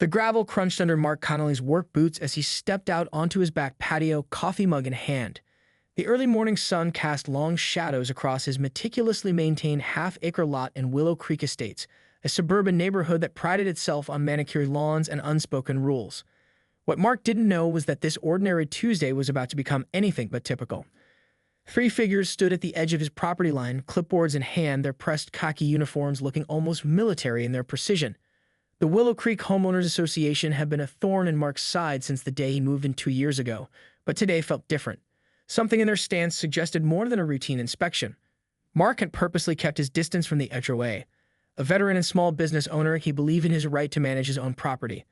The gravel crunched under Mark Connolly's work boots as he stepped out onto his back patio, coffee mug in hand. The early morning sun cast long shadows across his meticulously maintained half-acre lot in Willow Creek Estates, a suburban neighborhood that prided itself on manicured lawns and unspoken rules. What Mark didn't know was that this ordinary Tuesday was about to become anything but typical. Three figures stood at the edge of his property line, clipboards in hand, their pressed khaki uniforms looking almost military in their precision. The Willow Creek Homeowners Association had been a thorn in Mark's side since the day he moved in 2 years ago, but today felt different. Something in their stance suggested more than a routine inspection. Mark had purposely kept his distance from the HOA. A veteran and small business owner, he believed in his right to manage his own property.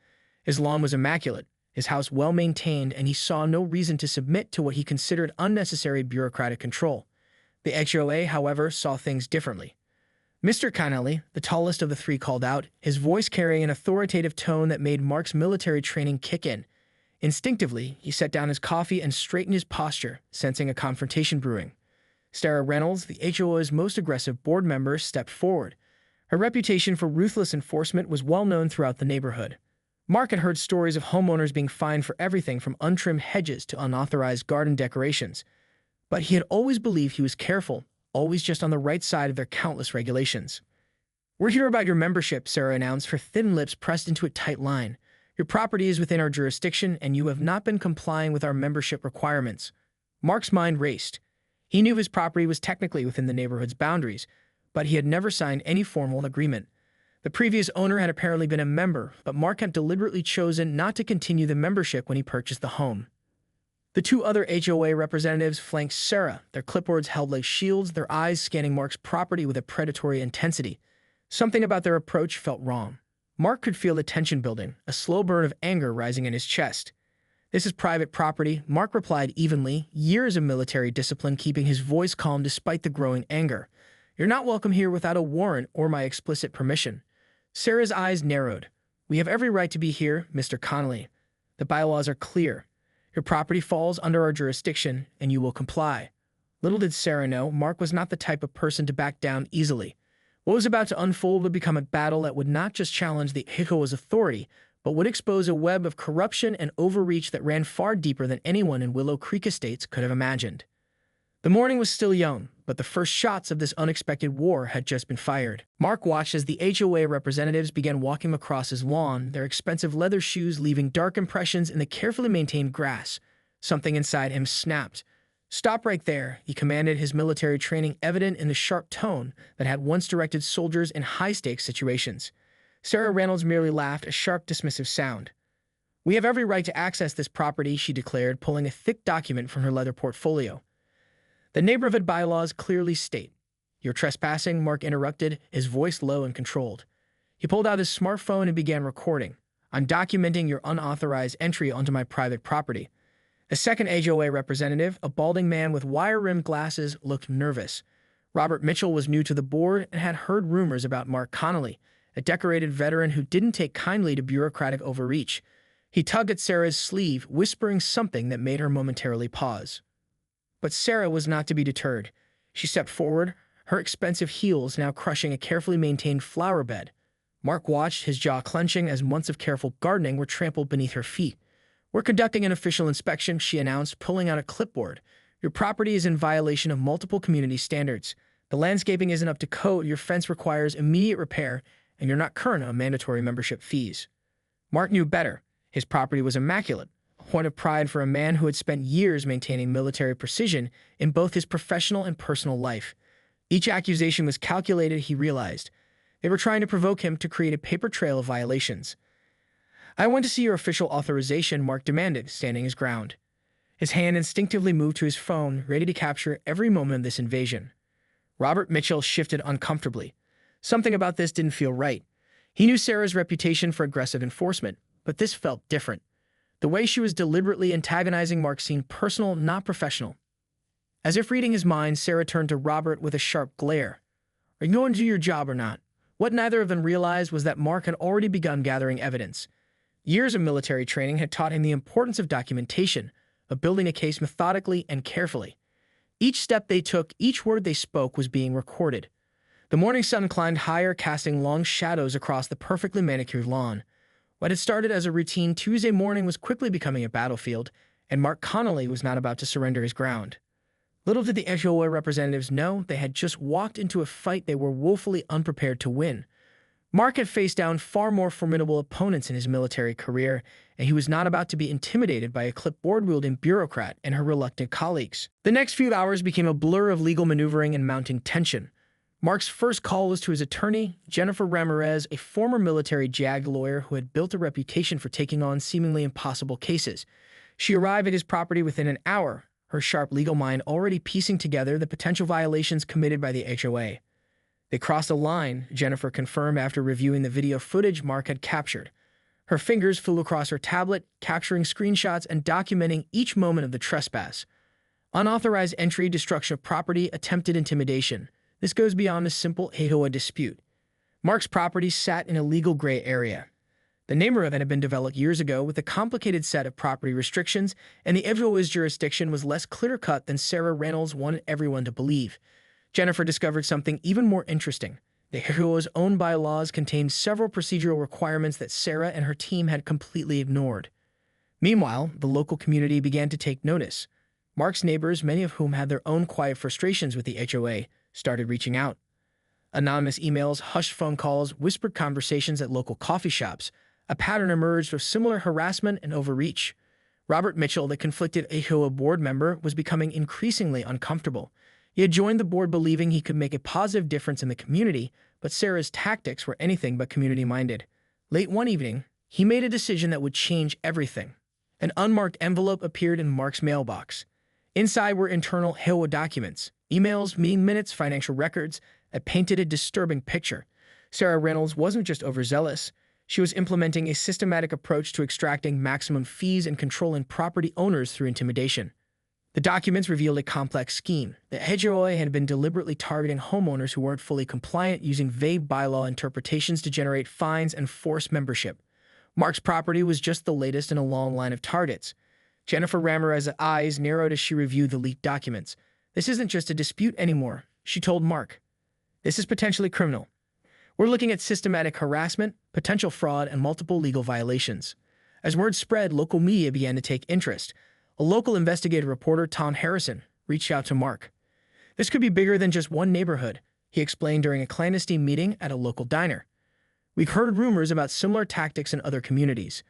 His lawn was immaculate, his house well-maintained, and he saw no reason to submit to what he considered unnecessary bureaucratic control. The HOA, however, saw things differently. Mr. Connolly, the tallest of the three, called out, his voice carrying an authoritative tone that made Mark's military training kick in. Instinctively, he set down his coffee and straightened his posture, sensing a confrontation brewing. Sarah Reynolds, the HOA's most aggressive board member, stepped forward. Her reputation for ruthless enforcement was well known throughout the neighborhood. Mark had heard stories of homeowners being fined for everything from untrimmed hedges to unauthorized garden decorations. But he had always believed he was careful, always just on the right side of their countless regulations. "We're here about your membership," Sarah announced, her thin lips pressed into a tight line. "Your property is within our jurisdiction, and you have not been complying with our membership requirements." Mark's mind raced. He knew his property was technically within the neighborhood's boundaries, but he had never signed any formal agreement. The previous owner had apparently been a member, but Mark had deliberately chosen not to continue the membership when he purchased the home. The two other HOA representatives flanked Sarah, their clipboards held like shields, their eyes scanning Mark's property with a predatory intensity. Something about their approach felt wrong. Mark could feel the tension building, a slow burn of anger rising in his chest. "This is private property," Mark replied evenly, years of military discipline keeping his voice calm despite the growing anger. "You're not welcome here without a warrant or my explicit permission." Sarah's eyes narrowed. "We have every right to be here, Mr. Connolly. The bylaws are clear. Your property falls under our jurisdiction, and you will comply." Little did Sarah know, Mark was not the type of person to back down easily. What was about to unfold would become a battle that would not just challenge the HOA's authority, but would expose a web of corruption and overreach that ran far deeper than anyone in Willow Creek Estates could have imagined. The morning was still young, but the first shots of this unexpected war had just been fired. Mark watched as the HOA representatives began walking across his lawn, their expensive leather shoes leaving dark impressions in the carefully maintained grass. Something inside him snapped. "Stop right there," he commanded, his military training evident in the sharp tone that had once directed soldiers in high-stakes situations. Sarah Reynolds merely laughed, a sharp, dismissive sound. "We have every right to access this property," she declared, pulling a thick document from her leather portfolio. "The neighborhood bylaws clearly state." "You're trespassing," Mark interrupted, his voice low and controlled. He pulled out his smartphone and began recording. "I'm documenting your unauthorized entry onto my private property." A second HOA representative, a balding man with wire-rimmed glasses, looked nervous. Robert Mitchell was new to the board and had heard rumors about Mark Connolly, a decorated veteran who didn't take kindly to bureaucratic overreach. He tugged at Sarah's sleeve, whispering something that made her momentarily pause. But Sarah was not to be deterred. She stepped forward, her expensive heels now crushing a carefully maintained flower bed. Mark watched, his jaw clenching as months of careful gardening were trampled beneath her feet. "We're conducting an official inspection," she announced, pulling out a clipboard. "Your property is in violation of multiple community standards. The landscaping isn't up to code, your fence requires immediate repair, and you're not current on mandatory membership fees." Mark knew better. His property was immaculate, a point of pride for a man who had spent years maintaining military precision in both his professional and personal life. Each accusation was calculated, he realized. They were trying to provoke him to create a paper trail of violations. "I want to see your official authorization," Mark demanded, standing his ground. His hand instinctively moved to his phone, ready to capture every moment of this invasion. Robert Mitchell shifted uncomfortably. Something about this didn't feel right. He knew Sarah's reputation for aggressive enforcement, but this felt different. The way she was deliberately antagonizing Mark seemed personal, not professional. As if reading his mind, Sarah turned to Robert with a sharp glare. "Are you going to do your job or not?" What neither of them realized was that Mark had already begun gathering evidence. Years of military training had taught him the importance of documentation, of building a case methodically and carefully. Each step they took, each word they spoke was being recorded. The morning sun climbed higher, casting long shadows across the perfectly manicured lawn. What had started as a routine Tuesday morning was quickly becoming a battlefield, and Mark Connolly was not about to surrender his ground. Little did the HOA representatives know they had just walked into a fight they were woefully unprepared to win. Mark had faced down far more formidable opponents in his military career, and he was not about to be intimidated by a clipboard-wielding bureaucrat and her reluctant colleagues. The next few hours became a blur of legal maneuvering and mounting tension. Mark's first call was to his attorney, Jennifer Ramirez, a former military JAG lawyer who had built a reputation for taking on seemingly impossible cases. She arrived at his property within an hour, her sharp legal mind already piecing together the potential violations committed by the HOA. They crossed a line, Jennifer confirmed after reviewing the video footage Mark had captured. Her fingers flew across her tablet, capturing screenshots and documenting each moment of the trespass. Unauthorized entry, destruction of property, attempted intimidation. This goes beyond a simple HOA dispute. Mark's property sat in a legal gray area. The neighborhood had been developed years ago with a complicated set of property restrictions, and the HOA's jurisdiction was less clear-cut than Sarah Reynolds wanted everyone to believe. Jennifer discovered something even more interesting. The HOA's own bylaws contained several procedural requirements that Sarah and her team had completely ignored. Meanwhile, the local community began to take notice. Mark's neighbors, many of whom had their own quiet frustrations with the HOA, started reaching out. Anonymous emails, hushed phone calls, whispered conversations at local coffee shops. A pattern emerged of similar harassment and overreach. Robert Mitchell, the conflicted HOA board member, was becoming increasingly uncomfortable. He had joined the board believing he could make a positive difference in the community, but Sarah's tactics were anything but community-minded. Late one evening, he made a decision that would change everything. An unmarked envelope appeared in Mark's mailbox. Inside were internal HOA documents, emails, meeting minutes, financial records that painted a disturbing picture. Sarah Reynolds wasn't just overzealous. She was implementing a systematic approach to extracting maximum fees and controlling property owners through intimidation. The documents revealed a complex scheme. The HOA had been deliberately targeting homeowners who weren't fully compliant, using vague bylaw interpretations to generate fines and force membership. Mark's property was just the latest in a long line of targets. Jennifer Ramirez's eyes narrowed as she reviewed the leaked documents. "This isn't just a dispute anymore," she told Mark. "This is potentially criminal. We're looking at systematic harassment, potential fraud, and multiple legal violations." As word spread, local media began to take interest. A local investigative reporter, Tom Harrison, reached out to Mark. "This could be bigger than just one neighborhood," he explained during a clandestine meeting at a local diner. "We've heard rumors about similar tactics in other communities."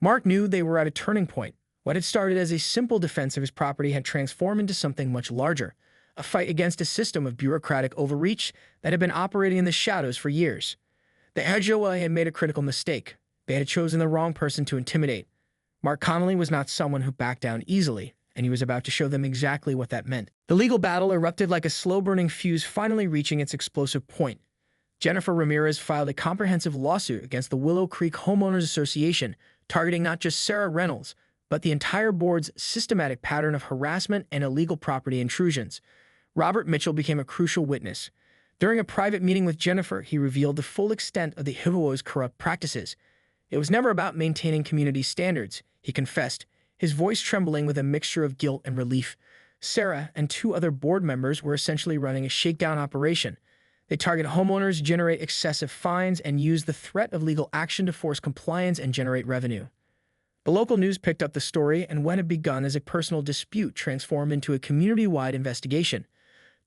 Mark knew they were at a turning point. What had started as a simple defense of his property had transformed into something much larger. A fight against a system of bureaucratic overreach that had been operating in the shadows for years. The HOA had made a critical mistake. They had chosen the wrong person to intimidate. Mark Connolly was not someone who backed down easily, and he was about to show them exactly what that meant. The legal battle erupted like a slow-burning fuse, finally reaching its explosive point. Jennifer Ramirez filed a comprehensive lawsuit against the Willow Creek Homeowners Association, targeting not just Sarah Reynolds, but the entire board's systematic pattern of harassment and illegal property intrusions. Robert Mitchell became a crucial witness. During a private meeting with Jennifer, he revealed the full extent of the HOA's corrupt practices. It was never about maintaining community standards, he confessed, his voice trembling with a mixture of guilt and relief. Sarah and two other board members were essentially running a shakedown operation. They target homeowners, generate excessive fines, and use the threat of legal action to force compliance and generate revenue. The local news picked up the story, and what had begun as a personal dispute transformed into a community-wide investigation.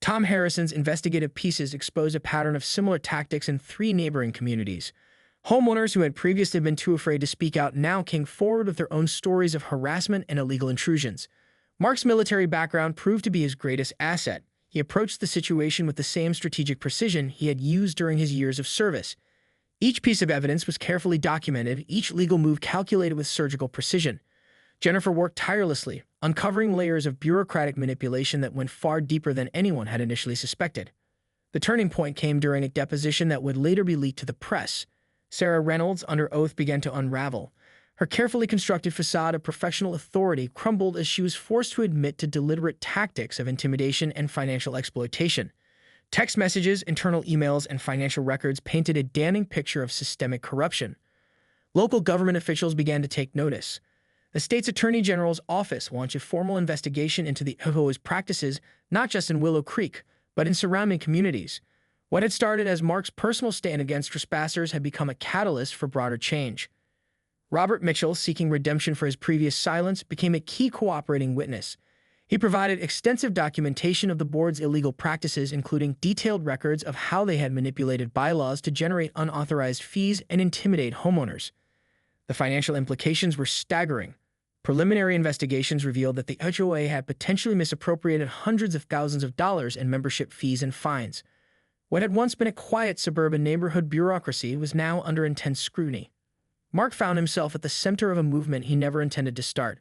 Tom Harrison's investigative pieces exposed a pattern of similar tactics in 3 neighboring communities. Homeowners who had previously been too afraid to speak out now came forward with their own stories of harassment and illegal intrusions. Mark's military background proved to be his greatest asset. He approached the situation with the same strategic precision he had used during his years of service. Each piece of evidence was carefully documented, each legal move calculated with surgical precision. Jennifer worked tirelessly, uncovering layers of bureaucratic manipulation that went far deeper than anyone had initially suspected. The turning point came during a deposition that would later be leaked to the press. Sarah Reynolds, under oath, began to unravel. Her carefully constructed facade of professional authority crumbled as she was forced to admit to deliberate tactics of intimidation and financial exploitation. Text messages, internal emails, and financial records painted a damning picture of systemic corruption. Local government officials began to take notice. The state's Attorney General's office launched a formal investigation into the HOA's practices, not just in Willow Creek, but in surrounding communities. What had started as Mark's personal stand against trespassers had become a catalyst for broader change. Robert Mitchell, seeking redemption for his previous silence, became a key cooperating witness. He provided extensive documentation of the board's illegal practices, including detailed records of how they had manipulated bylaws to generate unauthorized fees and intimidate homeowners. The financial implications were staggering. Preliminary investigations revealed that the HOA had potentially misappropriated hundreds of thousands of dollars in membership fees and fines. What had once been a quiet suburban neighborhood bureaucracy was now under intense scrutiny. Mark found himself at the center of a movement he never intended to start.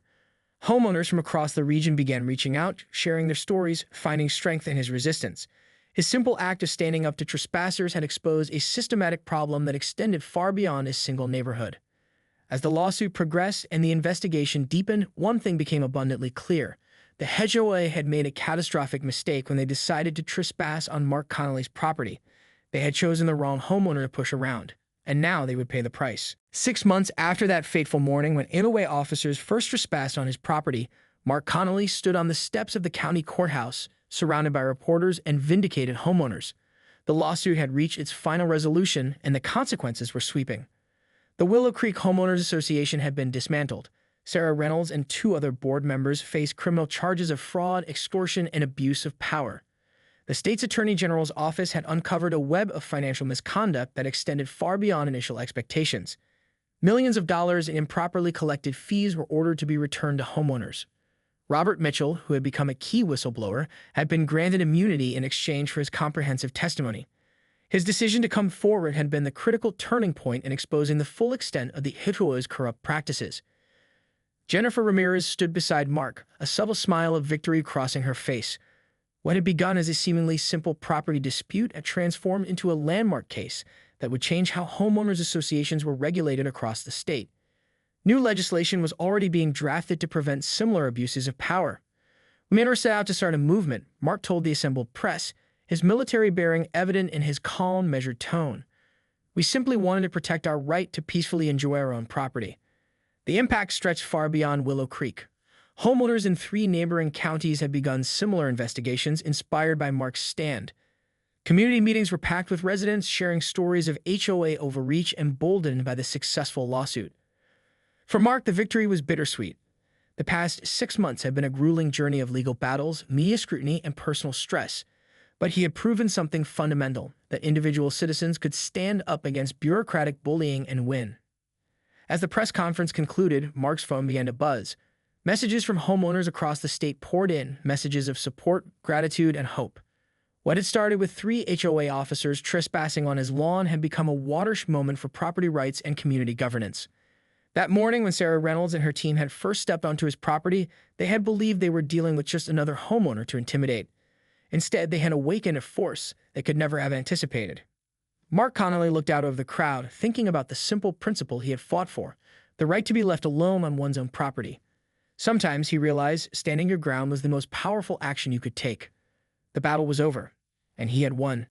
Homeowners from across the region began reaching out, sharing their stories, finding strength in his resistance. His simple act of standing up to trespassers had exposed a systematic problem that extended far beyond his single neighborhood. As the lawsuit progressed and the investigation deepened, one thing became abundantly clear. The HOA had made a catastrophic mistake when they decided to trespass on Mark Connolly's property. They had chosen the wrong homeowner to push around, and now they would pay the price. 6 months after that fateful morning when HOA officers first trespassed on his property, Mark Connolly stood on the steps of the county courthouse, surrounded by reporters and vindicated homeowners. The lawsuit had reached its final resolution, and the consequences were sweeping. The Willow Creek Homeowners Association had been dismantled. Sarah Reynolds and 2 other board members faced criminal charges of fraud, extortion, and abuse of power. The state's attorney general's office had uncovered a web of financial misconduct that extended far beyond initial expectations. Millions of dollars in improperly collected fees were ordered to be returned to homeowners. Robert Mitchell, who had become a key whistleblower, had been granted immunity in exchange for his comprehensive testimony. His decision to come forward had been the critical turning point in exposing the full extent of the HOA's corrupt practices. Jennifer Ramirez stood beside Mark, a subtle smile of victory crossing her face. What had begun as a seemingly simple property dispute had transformed into a landmark case that would change how homeowners associations were regulated across the state. New legislation was already being drafted to prevent similar abuses of power. We never set out to start a movement, Mark told the assembled press, his military bearing evident in his calm, measured tone. We simply wanted to protect our right to peacefully enjoy our own property. The impact stretched far beyond Willow Creek. Homeowners in 3 neighboring counties had begun similar investigations inspired by Mark's stand. Community meetings were packed with residents sharing stories of HOA overreach emboldened by the successful lawsuit. For Mark, the victory was bittersweet. The past 6 months had been a grueling journey of legal battles, media scrutiny, and personal stress. But he had proven something fundamental, that individual citizens could stand up against bureaucratic bullying and win. As the press conference concluded, Mark's phone began to buzz. Messages from homeowners across the state poured in, messages of support, gratitude, and hope. What had started with 3 HOA officers trespassing on his lawn had become a watershed moment for property rights and community governance. That morning, when Sarah Reynolds and her team had first stepped onto his property, they had believed they were dealing with just another homeowner to intimidate. Instead, they had awakened a force they could never have anticipated. Mark Connolly looked out over the crowd, thinking about the simple principle he had fought for, the right to be left alone on one's own property. Sometimes, he realized, standing your ground was the most powerful action you could take. The battle was over, and he had won.